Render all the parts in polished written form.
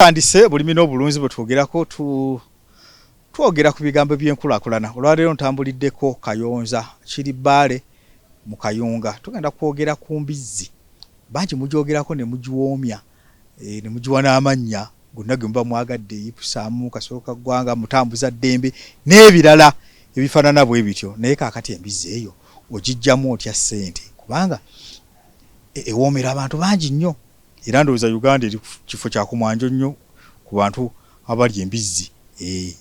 Tandise bulimi n'obulunzi bwe twogerako twogera ku bigambo by'enkulakulana. Olwaleero ntambuliddeko Kayonza kiri Bbale mu Kayunga. Tugenda kwogera ku mbizzi. Bangi mujoogerako ne mugiwoomya ne mugiwa n'amannya gonna ge muba mwagadde Yipusamu, Kasooka Ggwanga, Mutambuza Ddembe n'ebirala ebifaanana bwe bityo. Naye kaakati embizzi eyo ogijjamu otya ssente kubanga ewoomera abantu bangi nnyo. Era ndowooza Uganda eri kifo kya kumwanjo nnyo ku bantu abali embizzi.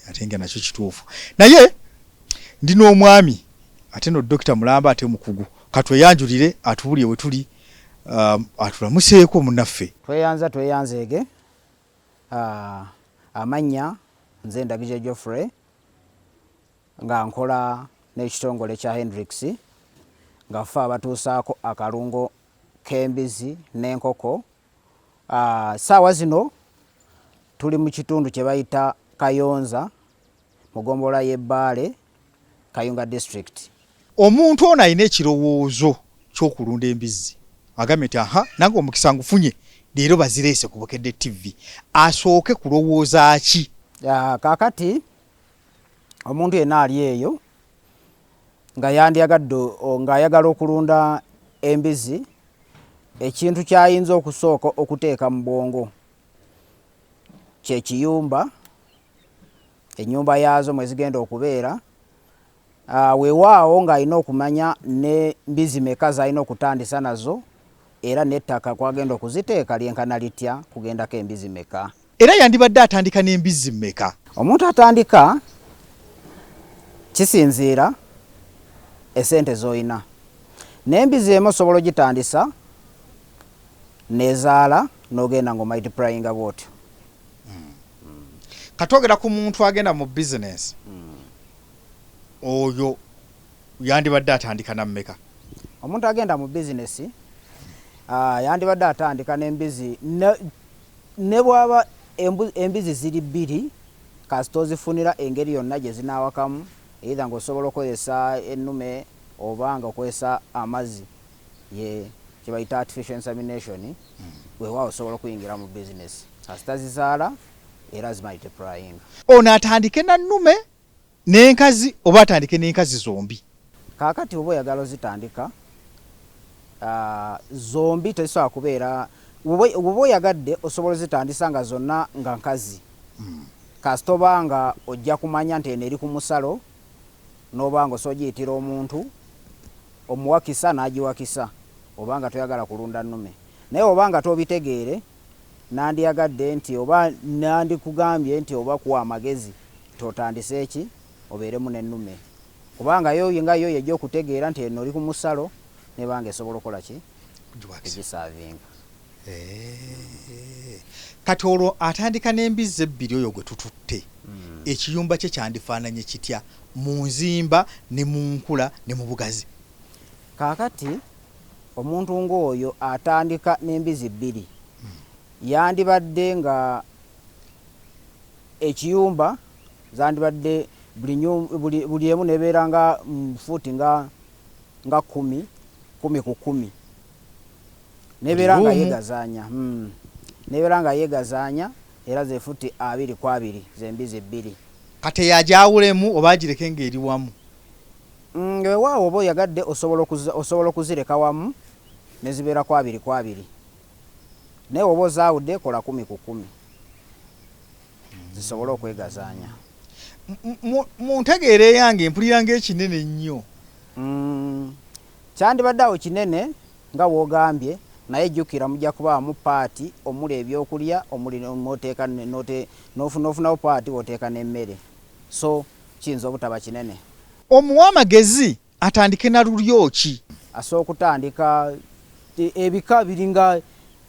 Ate nga nakyo kituufu. Naye ndi n'omwami ate no Dr. Mulamba ate mukugu. Katweyanjulire atubulye we tuli atulamuseeko munnaffe. Tweyanzeege. Amannya nze Ndagije Geoffrey nga nkola n'ekitongole kya Hendrix nga ffe abatuusaako akalungo k'embizzi n'enkoko. Saawa zino tuli mu kitundu kye bayita Kayonza mu ggombolola y'e Bbale, Kayunga district. Omuntu ono alina ekirowoozo ky'okulunda embizzi agambye nti nange omukisa ngufunye leero bazireese ku Bukedde TV. Asooke kulowooza ki? Kaakati omuntu yenna ali eyo ng'ayagala okulunda embizzi, ekintu kyayinza okusooka okuteeka mu bwongo kye kiyumba, ennyumba yaazo mwe zigenda okubeera. Weewaawo ng'alina okumanya n'embizzi meka z'alina okutandisa nazo era n'ettaka kwagenda okuziteeka lyenkana litya kugendako embizzi meka. Era yandibadde atandika n'embizzi meka? Omuntu atandika kisinziira esente z'olina. N'embizzi emu osobola ogitandisa nezaala n'ogenda ng'omultiplyinga bw'otyo. Katwogera ku muntu agenda mu business. Oyo yandibadde atandika na mmeka? Omuntu agenda mu business yandibadde atandika n'embizzi ne bw'aba embizzi ziri bbiri kasita ozifunira engeri yonna gye zinaawakamu, either ng'osobola okozesa ennume oba nga okozesa amazzi kye bayita artificial insemination. Weewaawo osobola okuyingira mu business kasita zizaala era zimultiplyinga. Ono atandike na nnume n'enkazi oba atandike n'enkazi zombi? Kaakati oba oyagala ozitandika zombi tezisobola kubeera. Oba oyagadde osobola ozitandisa nga zonna nga nkazi. Kasita oba nga ojja kumanya nti eno eri ku musalo n'oba nga osobola ogiyitira omuntu omuwakisa n'agiwakisa oba nga toyagala kulunda nnume. Naye oba nga tobitegeere nandiyagadde nti oba nandikugambye nti oba kuwa amagezi totandise eki obeeremu n'ennume kubanga yo yejja okutegeera nti eno oli ku musalo nebanga esobola okukola ki egisaavinga. Kati olwo atandika n'embizzi ebbiri oyo gwe tututte. Ekiyumba kye kyandifaananye kitya mu nzimba ne mu nkula ne mu bugazi? Kaakati omuntu ng'oyo atandika n'embizzi bbiri yandibadde nga ekiyumba zandibadde buli emu nebeera nga fuuti nga 10 ku 10 nebeera nga yeegazaanya nebeera nga yeegazaanya era ze fuuti 2 ku 2 z'embizzi bbiri. Kati yajawulemu oba agireke ng'eri wamu? Weewaawo oba oyagadde osobola okuzireka wamu ne zibeera ku 2 ku 2. Naye oba ozaawudde kola 10 ku 10 zisobole okwegazaanya. Mu ntegeera eyange empulira ng'ekinene nnyo. Kyandibadde awo kinene nga woogambye, naye jjukira mujja kubaamu paati omuli ebyokulya omuli n'ofunawo paati w'oteeka n'emmere, so kiyinza obutaba kinene. Omuwa amagezi atandike na lulyo ki? Asobola okutandika ebika biringa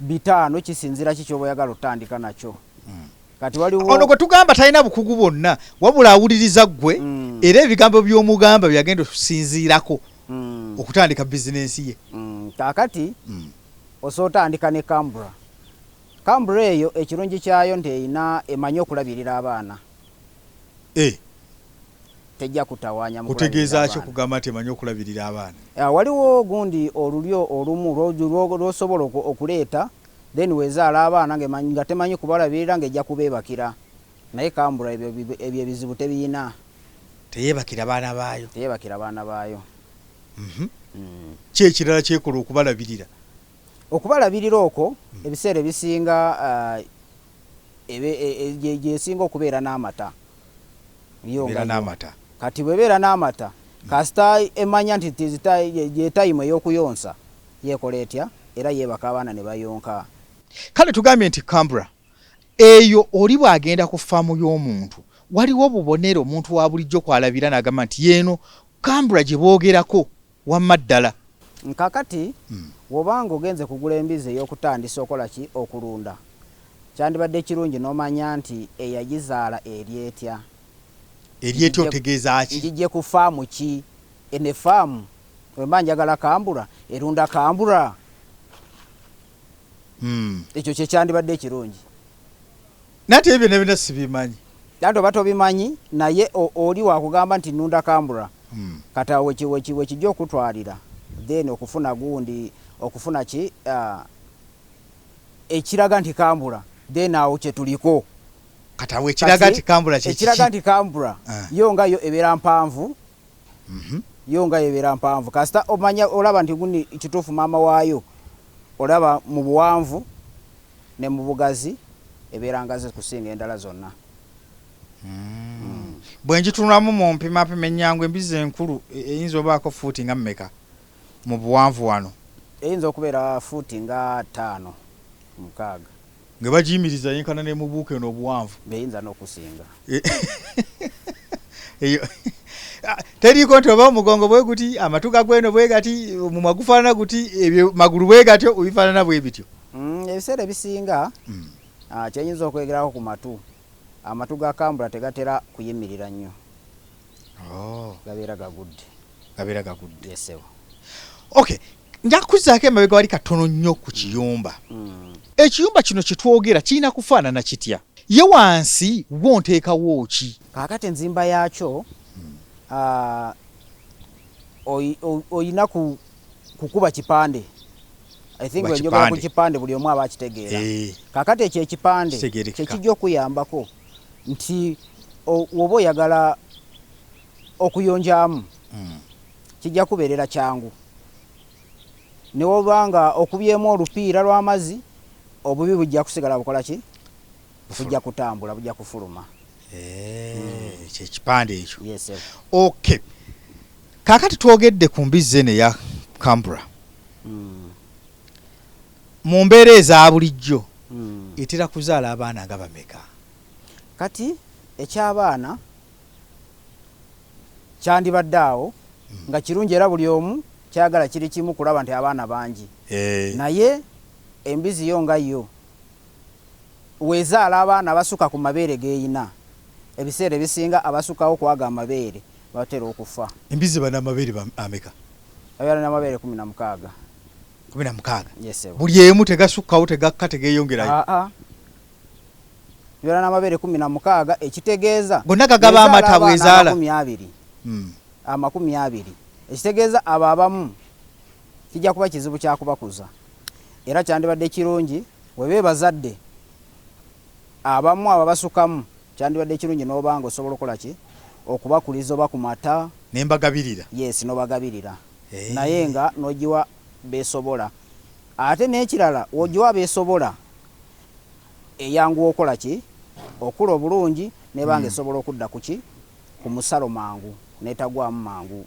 5 kisinziira ki ky'oba oyagala otandika nakyo. Kati waliwo ono gwe tugamba talina bukugu bwonna wabula awuliriza ggwe era ebigambo by'omugamba byagenda okusinziirako okutandika bizinensi ye. Kaakati osobola otandika ne Cambra. Cambra eyo ekirungi kyayo nti emanyi okulabirira abaana. Tejja kutawaanya mu kutegeeza ki okugamba nti emanyi okulabirira abaana? Waliwo gundi olulyo olumu lw'osobola okuleeta then wezaala abaana nga temanyi kubalabirira ng'ejja kubeebakira naye Kambura ebyo ebizibu tebiina. Teyeebakira baana baayo. Teyeebakira baana baayo. Ki ekirala kyekola okubalabirira? Okubalabirira okwo ebiseera ebisinga gyesinga okubeera n'amata. Beera n'amata. Kati bwebeera n'amata kasita emanya nti tayimu ey'okuyonsa yeekola etya era yeebaka abaana ne bayonka. Kale tugambye nti Kambura eyo oli bw'agenda ku ffaamu y'omuntu waliwo obubonero omuntu wa bulijjo kwalabira n'agamba nti yeeno Kambura gye boogerako wamma ddala. Kakati wobanga ogenze kugula embizi ey'okutandisa okola ki okulunda kyandibadde kirungi n'omanya nti eyagizaala eri etya. Eri etya otegeeza ki? Ngijje ku ffaamu ki? Ene ffaamu wemba njagala Kambura erunda Kambura. Ekyo kye kyandibadde ekirungi. Nate ebyo nebina sibimanyi. Ate oba tobimanyi naye oli wakugamba nti nunda Kambura. Kata wekijja okutwalira then okufuna gundi okufuna ki ekiraga nti Kambura then awo kye tuliko. Kata wekiraga nti Kambura kye ekiraga nti Kambura yo nga yo ebeera mpanvu. Yo nga ebeera mpanvu kasita omanya olaba nti gundi kituufu maama waayo olaba mu buwanvu ne mu bugazi ebeera ngazi kusinga endala zonna. Bwe ngitunulamu mu mpimapima ennyangu embizi enkulu eyinza obaako fuuti nga mmeka mu buwanvu wano? Eyinza okubeera fuuti nga 5 6. Nga bagiyimiriza yenkana ne mu buuke n'obuwanvu. Beyinza n'okusinga. Teriiko nti oba omugongo bwe guti amatu gagweno bwe gati mu magufaanana guti ebyo magulu bwe gatyo obifaanana bwe bityo. Ebiseera ebisinga kyenyinza okwegerako ku matu. Amatu ga Kambura tegatera kuyimirira nnyo. Gabeera gagudde. Gabeera gagudde. Yesewo. Okay. Nja kuzzaako emabega wali katono nnyo ku kiyumba. Ekiyumba kino kitwogera kirina kufaanana kitya? Ye wansi wo nteekawo ki? Kaakati enzimba yaakyo oyina kukuba kipande. I think wenjogera ku kipande buli omu aba akitegeera. Kaakati ekyo ekipande kyekijja okuyambako nti woba oyagala okuyonjaamu kijja kubeerera kyangu. Ne wobanga okubyemu olupiira lw'amazzi obubi bujja kusigala bukola ki? Bujja kutambula, bujja kufuluma. Ekipande ekyo. Yes. Okay. Kaakati twogedde ku mbizi eno eya Kambura. Mu mbeera eza bulijjo etera kuzaala abaana nga bameka? Kati eky'abaana kyandibadde awo nga kirungi era buli omu kyagala kiri kimu kulaba nti abaana bangi. Naye embizi yo nga yo wezaala abaana abasuka ku mabeere geeyina ebiseera ebisinga abasukawo kwaga amabeere batera okufa. Embizi bana amabeere ameka? Abyala n'amabeere 16. 16? Yes. Buli emu tegasukkawo tegakka tegeeyongerayo? Abyala n'amabeere 16 ekitegeeza gonna gagaba amata bwezaala 20. 20. Ekitegeeza abo abamu kijja kuba kizibu kya kubakuza. Era kyandibadde kirungi webe bazadde abamu ababasukamu kyandibadde kirungi n'obanga osobola okukola ki okubakuliza oba ku mata nembagabirira. Yes, n'obagabirira. Naye nga n'ogiwa beesobola. Ate n'ekirala ogiwa beesobola eyangu okola ki okula obulungi nebanga esobola okudda ku ki ku musalo mangu netagwamu mangu.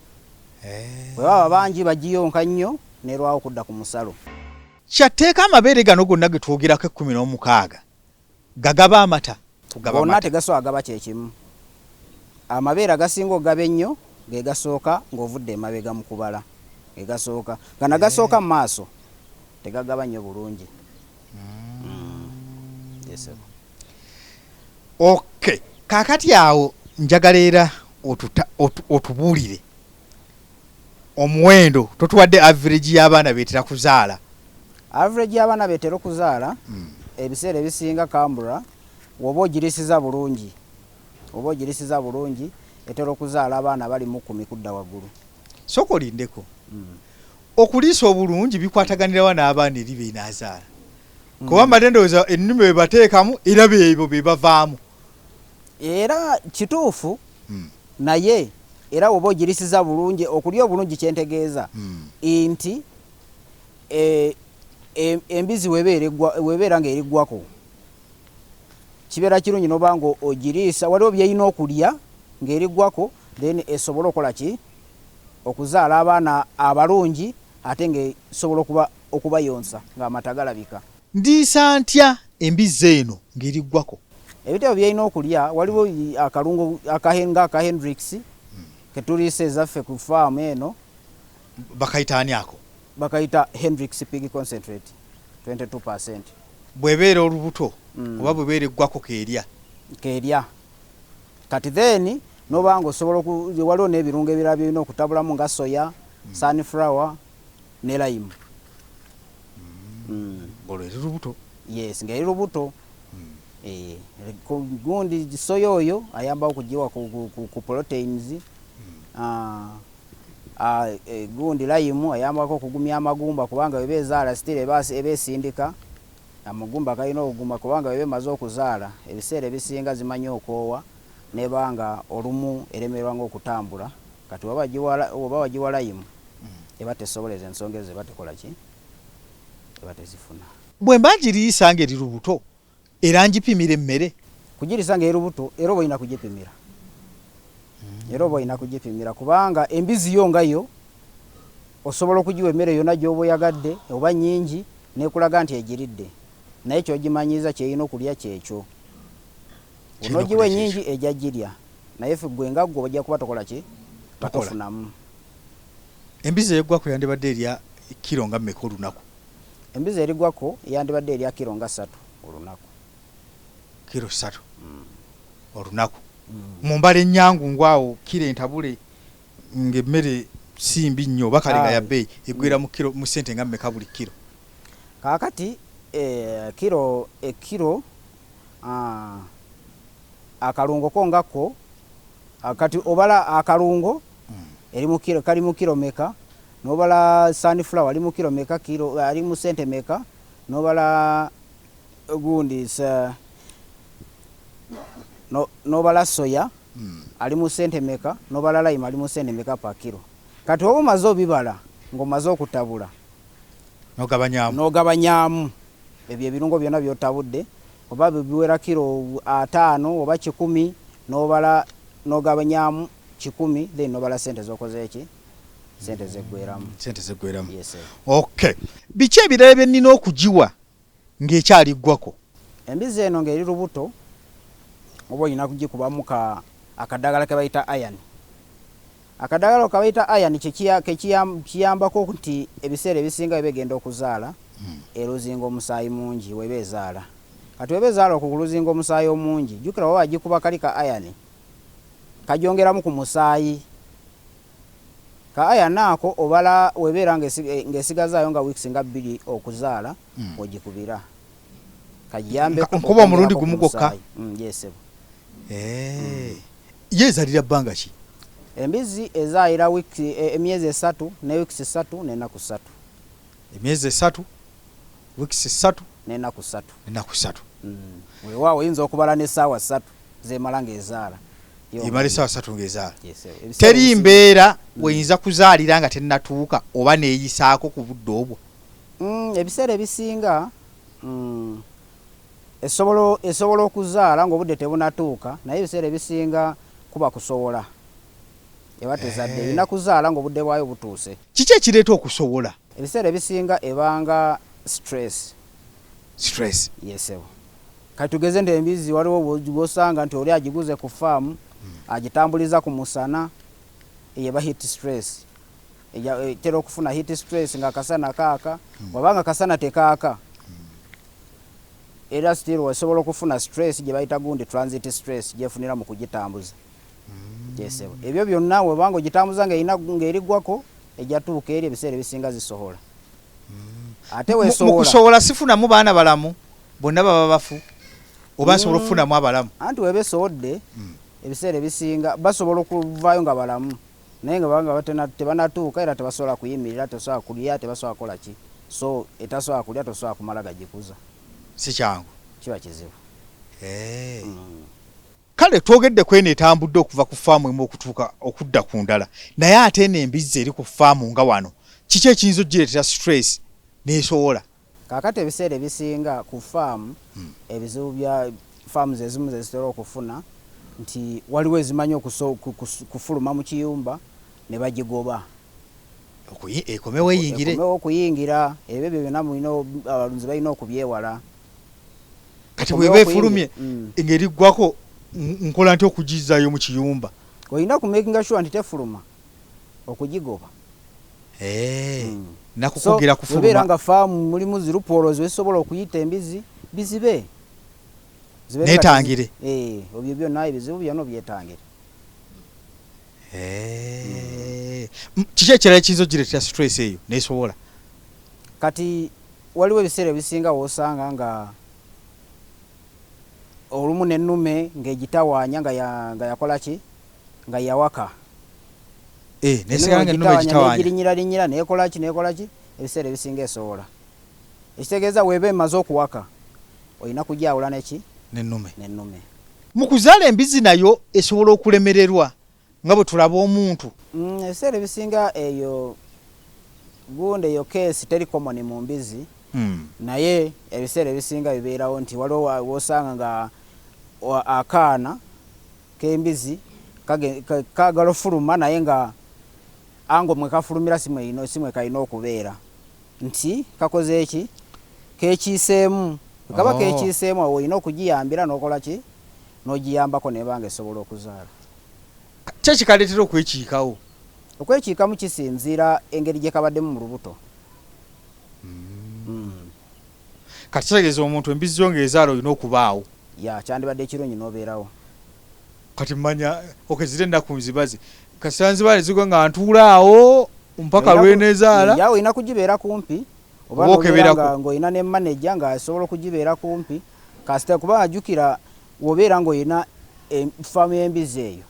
Bwe baba bangi bagiyonka nnyo nerwawo okudda ku musalo. Kyateeka amabeere gano gonna ge twogerako 16 gagaba amata? Gonna tegasobola agaba kyekimu. Amabeere agasinga ogaba ennyo ge gasooka ng'ovudde emabega mu kubala. Ge gasooka gana gasooka mu maaso tegagaba nnyo bulungi. Yes. Okay. Kaakati awo njagala era otubuulire omuwendo totuwadde average y'abaana beetera kuzaala. Average y'abaana beetera okuzaala ebiseera ebisinga Kambura woba ogirisiza bulungi. Woba ogirisiza bulungi etera okuzaala abaana bali mu 10 kudda waggulu. Soko lindeko. Okuliisa obulungi bikwataganirawa n'abaana eri beenazaala? kuba matendoza ennimi bwe bateekamu era beebo be bavaamu era kituufu naye era oba ogirisiza bulungi okulya obulungi kyentegeeza nti embizi webeera ng'eriggwako kibeera kirungi noba nga ogiriisa waliwo byeyina okulya ng'eriggwako then esobola okukola ki okuzaala abaana abalungi ate ng'esobola okubayonsa ng'amata galabika. ndiisa ntya embizi eno ng'eriggwako? ebitabo byeyina okulya waliwo akalungo aka Hendrix ketuliisa ezaffe ku faamu eno bakayita ani ako? bakayita Hendrix pig concentrate 22%. bwebeera olubuto oba bwebeera eggwako keerya kati then noba nga osobola waliwo n'ebirungo ebirala byolina okutabulamu nga soya sunflower ne lime. olwo eri lubuto? Yes, ng'eri lubuto. Gundi soya oyo ayambawo okugiwa ku proteins. Gundi lime ayambako okugumya amagumba kubanga weba ezaala still eba esindika amagumba galina okuguma kubanga weba emaze okuzaala ebiseera ebisinga zimanyi okoowa nebanga olumu eremerwa ng'okutambula kati oba wagiwa lime eba tesoboleza ensonga ezo eba tekola ki eba tezifuna. bwe mba ngiriisa ng'eri lubuto era ngipimira emmere? kugirisa ng'eri lubuto era oba olina kugipimira kubanga embizi yo ngayo osobola okugiwa emmere yonna gy'oba oyagadde oba nnyingi nekulaga nti egiridde naye kyogimanyiza kyeyina okulya kyekyo. onogiwa ennyingi ejja girya naye ffe gwe nga gwe ojja kuba tokola ki tofunamu. embizi eggwako yandibadde erya kiro nga mmeka olunaku? embizi eriggwako yandibadde erya kiro nga 3 olunaku. kiro 3 olunaku? mu mbala ennyangu awo kiro entabule ng'emmere simbi nnyo oba kale nga ya bbeeyi eggwera mu ssente nga mmeka buli kiro? kaakati ekiro akalungo ko ngako kati obala akalungo kali mu kiro meka nobala sunflower ali mu kiro meka ali mu ssente meka nobala gundi nobala soya ali mu ssente meka nobala lime ali mu ssente meka pa kiro. kati oba omaze obibala ng'omaze okutabula n'ogabanyaamu ebyo ebirungo byonna by'otabudde oba biwera kiro 5 oba 10 n'obala n'ogabanyaamu 10 then n'obala ssente z'okoze eki ssente zeggweramu. Yes, okay. biki ebirala bye nnina okugiwa ng'ekyali ggwako? embizi eno ng'eri lubuto oba olina kugikubamu akadagala ke bayita iron. akadagala ke bayita iron kiyambako nti ebiseera ebisinga bebegenda okuzaala eruzinga omusaayi mungi weba ezaala. kati weba ezaala okuluzinga omusaayi omungi jjukira waba agikuba kali ka iron kajongeramu ku musaayi. ka iron ako obala webeera ng'esigazaayo nga wiiki nga 2 okuzaala ogikubira kajyambeko nkuba omulundi gumu gwokka. yesebo. ye ezalira bbanga ki? embizi ezaalira emyezi 3 ne wiiki 3 n'ennaku 3. emyezi 3 wiiki 3 n'ennaku 3. weewaawo oyinza okubala n'essaawa 3 zemala ng'ezaala. emala essaawa 3 ng'ezaala. teri mbeera weyinza kuzaalira nga tennatuuka oba neeyisaako ku budde obwo? ebiseera ebisinga esobola okuzaala ng'obudde tebunatuuka naye ebiseera ebisinga kuba kusowola eba tezadde erina kuzaala ng'obudde bwayo butuuse. kiki ekireeta okusowola? ebiseera ebisinga ebanga stress. Yesebo. kati tugeze nti embizi waliwo bw'osanga nti oli agiguze ku faamu agitambuliza ku musana eyeba heat stress. etera okufuna heat stress nga kasana kaaka wabanga kasana tekaaka era still wasobola okufuna stress gye bayita gundi transit stress gyefunira mu kugitambuza. Yesebo. ebyo byonna wabanga ogitambuza ng'eriggwako ejjatuuka eri ebiseera ebisinga zisobola. ate weesobola mu kusobola sifunamu baana balamu bonna baba bafu oba nsobola okufunamu abalamu? anti weba esobodde ebiseera ebisinga basobola okuvaayo nga balamu naye nga banga tebanatuuka era tebasobola kuyimirira tebasobola kulya tebasobola kukola ki so etasobola kulya tosobola kumala gagikuza. si kyangu kiba kizibu. Kale twogedde kwene etambudde okuva ku faamu emu okutuuka okudda ku ndala naye ate n'embizzi eri ku faamu nga wano kiki ekiyinza ogireetera stress n'esowola? Kaakati ebiseera ebisinga ku faamu ebizibu bya faamu zezimu zezitera okufuna nti waliwo ezimanyi kufuluma mu kiyumba ne bagigoba ekomewo eyingire okuyingira ebyo byonna mulina abalunzi balina okubyewala. kati bweba efulumye ng'eriggwako nkola nti okugizaayo mu kiyumba? Olina kumakinga sure nti tefuluma okugigoba. Nakukugira kufuluma. Beera nga faamu mulimu zirupoolo zisobola okuyita embizi bizibe. Neetangire. Obyo byonna ebizibu byonna byetangire. Kiki ekirala ekiyinza ogireetera stress eyo n'esobola? Kati waliwo ebiseera ebisinga w'osanga nga olumu n'ennume ng'egitawaanya nga yakola ki? Nga yawaka. Nesigala ng'ennume egitawaanya. Negirinyiralinyira neekola ki? Ebiseera ebisinga esobola. Ekitegeeza weeba emaze okuwaka olina kugyawula neki? N'ennume. Mu kuzaala embizzi nayo esobola okulemererwa nga bwe tulaba omuntu. Ebiseera ebisinga eyo gundi eyo keesi teri common mu mbizzi. Naye ebiseera ebisinga bibeerawo nti waliwo wosanga nga akaana k'embizzi kaagala ofuluma naye nga ango mwe kafulumira simwe kalina okubeera nti kakoze eki kekiiseemu. Kaba kekiiseemu awo olina okugiyambira n'okola ki? N'ogiyambako nebanga esobola okuzaala. Kiki ekikaleetera okwekiikawo? Okwekiikamu kisinziira engeri gye kabaddemu mu lubuto. Kati kitegeeza omuntu embizzi zo ng'ezaala olina okubaawo. Kyandibadde ekirungi n'obeerawo. Kati mmanya okezire ennaku nzibaze kasita nzibaale zigwa nga ntuula awo mpaka lweneezaala. Olina kugibeera kumpi oba n'obeera ng'olina ne manager ng'asobola okugibeera kumpi kasita kuba ajjukira wobeera ng'olina faamu y'embizzi eyo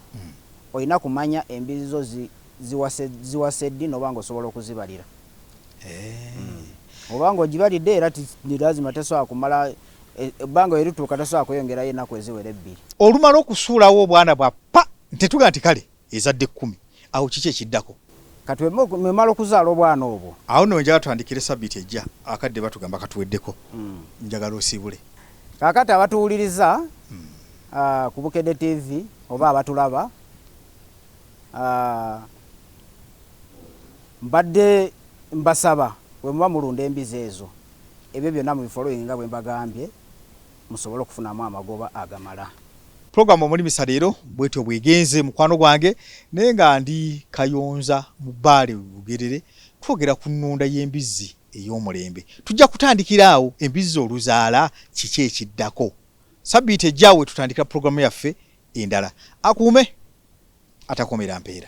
olina kumanya embizzi zo ziwase ddi n'oba ng'osobola okuzibalira. Oba ng'ogibalidde era lazima tesobola kumala ebbanga erituuka tasobola kweyongerayo ennaku eziwera 2. Olumala okusuulawo obwana bwa pa tetuga nti kale ezadde 10 awo kiki ekiddako? Kati mwemala okuzaala obwana obwo awo nno njagala tutandikire sabbiiti ejja akadde batugamba katuweddeko. Njagala osiibule. Kaakati abatuwuliriza ku Bukedde TV oba abatulaba mbadde mbasaba bwe muba mulunda embizzi ezo ebyo byonna mu bifolowingi nga bwe mbagambye musobole okufunamu amagoba agamala. Programu omulimisa leero bwetyo bwegenze mukwano gwange naye nga ndi Kayonza mu Bbaale Bugerere twogera ku nnunda y'embizzi ey'omulembe. Tujja kutandikira awo embizzi oluzaala kiki ekiddako. Sabbiiti ejjaawe tutandika programu yaffe endala. Akuume atakomera mpeera.